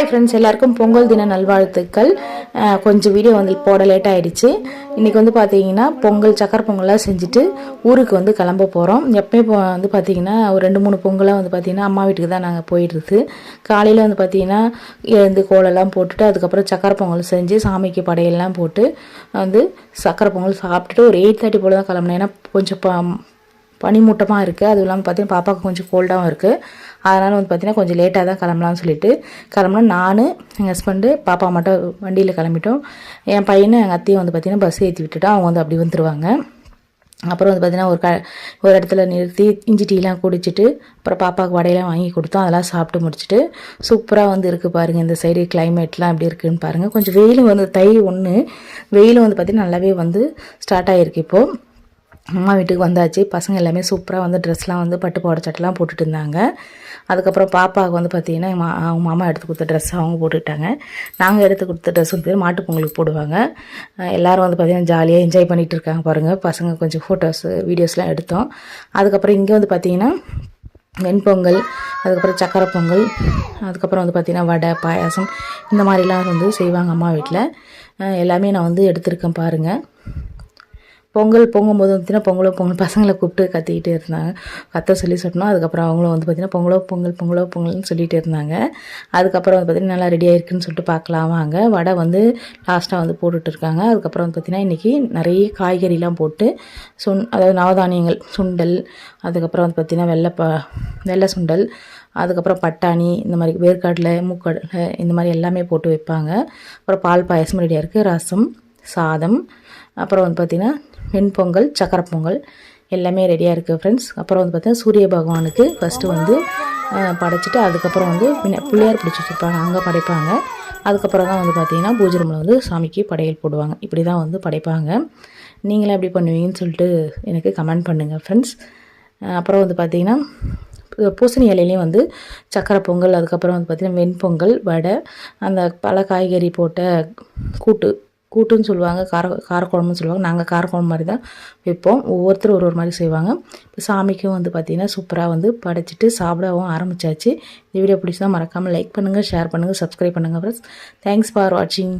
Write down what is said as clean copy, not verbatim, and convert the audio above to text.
Hi friends, எல்லாருக்கும் பொங்கல் தின நல்வாழ்த்துக்கள். கொஞ்சம் வீடியோ வந்து போட லேட் ஆகிடுச்சு. இன்றைக்கி வந்து பார்த்தீங்கன்னா பொங்கல் சக்கரை பொங்கலாக செஞ்சுட்டு ஊருக்கு வந்து கிளம்ப போகிறோம். எப்போயும் வந்து பார்த்திங்கன்னா ஒரு 2-3 பொங்கலாக வந்து பார்த்திங்கன்னா அம்மா வீட்டுக்கு தான் நாங்கள் போயிடுறது. காலையில் வந்து பார்த்திங்கன்னா எழுந்து கோலெல்லாம் போட்டுட்டு அதுக்கப்புறம் சக்கரை பொங்கல் செஞ்சு சாமிக்கு படையெல்லாம் போட்டு வந்து சக்கரை பொங்கல் சாப்பிட்டுட்டு ஒரு 8:30 போல் தான் கிளம்புனேன். ஏன்னா கொஞ்சம் பனிமூட்டமாக இருக்குது. அதுவும் இல்லாமல் பார்த்திங்கன்னா பாப்பாவுக்கு கொஞ்சம் கோல்டாகவும் இருக்குது. அதனால் வந்து பார்த்திங்கன்னா கொஞ்சம் லேட்டாக தான் கிளம்பலான்னு சொல்லிட்டு கிளம்புனா நான் எங்கள் ஹஸ்பண்டு பாப்பா மட்டும் வண்டியில் கிளம்பிட்டோம். என் பையனும் எங்கள் அத்தையும் வந்து பார்த்திங்கன்னா பஸ் ஏற்றி விட்டுட்டா அவங்க வந்து அப்படி வந்துடுவாங்க. அப்புறம் வந்து பார்த்திங்கன்னா ஒரு இடத்துல நிறுத்தி இஞ்சி டீலாம் குடிச்சிட்டு அப்புறம் பாப்பாவுக்கு வடையெல்லாம் வாங்கி கொடுத்தோம். அதெல்லாம் சாப்பிட்டு முடிச்சுட்டு சூப்பராக வந்து இருக்குது பாருங்கள். இந்த சைடு கிளைமேட்லாம் எப்படி இருக்குதுன்னு பாருங்கள். கொஞ்சம் வெயில் வந்து வெயில் வந்து பார்த்திங்கன்னா நல்லாவே வந்து ஸ்டார்ட் ஆகிருக்கு. இப்போது அம்மா வீட்டுக்கு வந்தாச்சு. பசங்க எல்லாமே சூப்பராக வந்து ட்ரெஸ்லாம் வந்து பட்டு பாவாடை சட்டைலாம் போட்டுட்டு இருந்தாங்க. அதுக்கப்புறம் பாப்பாவுக்கு வந்து பார்த்திங்கன்னா அவங்க மாமா எடுத்து கொடுத்த ட்ரெஸ் அவங்க போட்டுக்கிட்டாங்க. நாங்கள் எடுத்து கொடுத்த ட்ரெஸ் வந்து மாட்டு பொங்கலுக்கு போடுவாங்க. எல்லோரும் வந்து பார்த்திங்கன்னா ஜாலியாக என்ஜாய் பண்ணிகிட்டு இருக்காங்க பாருங்கள். பசங்க கொஞ்சம் ஃபோட்டோஸ் வீடியோஸ்லாம் எடுத்தோம். அதுக்கப்புறம் இங்கே வந்து பார்த்திங்கன்னா வெண்பொங்கல், அதுக்கப்புறம் சக்கரை பொங்கல், அதுக்கப்புறம் வந்து பார்த்திங்கன்னா வடை, பாயாசம் இந்த மாதிரிலாம் வந்து செய்வாங்க அம்மா வீட்டில். எல்லாமே நான் வந்து எடுத்திருக்கேன் பாருங்கள். பொங்கல் பொங்கும்போது பார்த்திங்கன்னா பொங்கல் பசங்களை கூப்பிட்டு கத்திக்கிட்டே இருந்தாங்க. சொல்லி சொன்னோம். அதுக்கப்புறம் அவங்களும் வந்து பார்த்திங்கன்னா பொங்கல்னு சொல்லிகிட்டே இருந்தாங்க. அதுக்கப்புறம் வந்து பார்த்திங்கன்னா நல்லா ரெடி ஆகிருக்குன்னு சொல்லிட்டு பார்க்கலாம் வாங்க. வடை வந்து லாஸ்ட்டாக வந்து போட்டுட்ருக்காங்க. அதுக்கப்புறம் வந்து பார்த்திங்கன்னா இன்றைக்கி நிறைய காய்கறிலாம் போட்டு அதாவது நவதானியங்கள் சுண்டல், அதுக்கப்புறம் வந்து பார்த்திங்கன்னா வெள்ளை சுண்டல், அதுக்கப்புறம் பட்டாணி, இந்த மாதிரி வேர்க்கடலை, மூக்கடலை இந்த மாதிரி எல்லாமே போட்டு வைப்பாங்க. அப்புறம் பால் பாயசம் ரெடியாக இருக்குது. ரசம், சாதம், அப்புறம் வந்து பார்த்திங்கன்னா வெண்பொங்கல், சக்கரை பொங்கல் எல்லாமே ரெடியாக இருக்குது ஃப்ரெண்ட்ஸ். அப்புறம் வந்து பார்த்திங்கன்னா சூரிய பகவானுக்கு ஃபஸ்ட்டு வந்து படைச்சிட்டு அதுக்கப்புறம் வந்து பிள்ளையார் பிடிச்சி வச்சுருப்பாங்க, அங்கே படைப்பாங்க. அதுக்கப்புறம் தான் வந்து பார்த்திங்கன்னா பூஜை ரூமில் வந்து சாமிக்கு படையல் போடுவாங்க. இப்படி தான் வந்து படைப்பாங்க. நீங்களே எப்படி பண்ணுவீங்கன்னு சொல்லிட்டு எனக்கு கமெண்ட் பண்ணுங்கள் ஃப்ரெண்ட்ஸ். அப்புறம் வந்து பார்த்திங்கன்னா பூசணி இலையிலையும் வந்து சக்கரை பொங்கல், அதுக்கப்புறம் வந்து பார்த்திங்கன்னா வெண்பொங்கல், வடை, அந்த பல காய்கறி போட்ட கூட்டுன்னு சொல்லுவாங்க, காரக்குழம்புன்னு சொல்லுவாங்க. நாங்கள் காரக்குழம்பு மாதிரி தான் வைப்போம். ஒவ்வொருத்தரும் ஒரு மாதிரி செய்வாங்க. இப்போ சாமிக்கும் வந்து பார்த்திங்கன்னா சூப்பராக வந்து படைச்சிட்டு சாப்பிடவும் ஆரம்பித்தாச்சு. இந்த வீடியோ பிடிச்சா மறக்காமல் லைக் பண்ணுங்கள், ஷேர் பண்ணுங்கள், சப்ஸ்கிரைப் பண்ணுங்கள் ஃப்ரெண்ட்ஸ். தேங்க்ஸ் ஃபார் வாட்சிங்.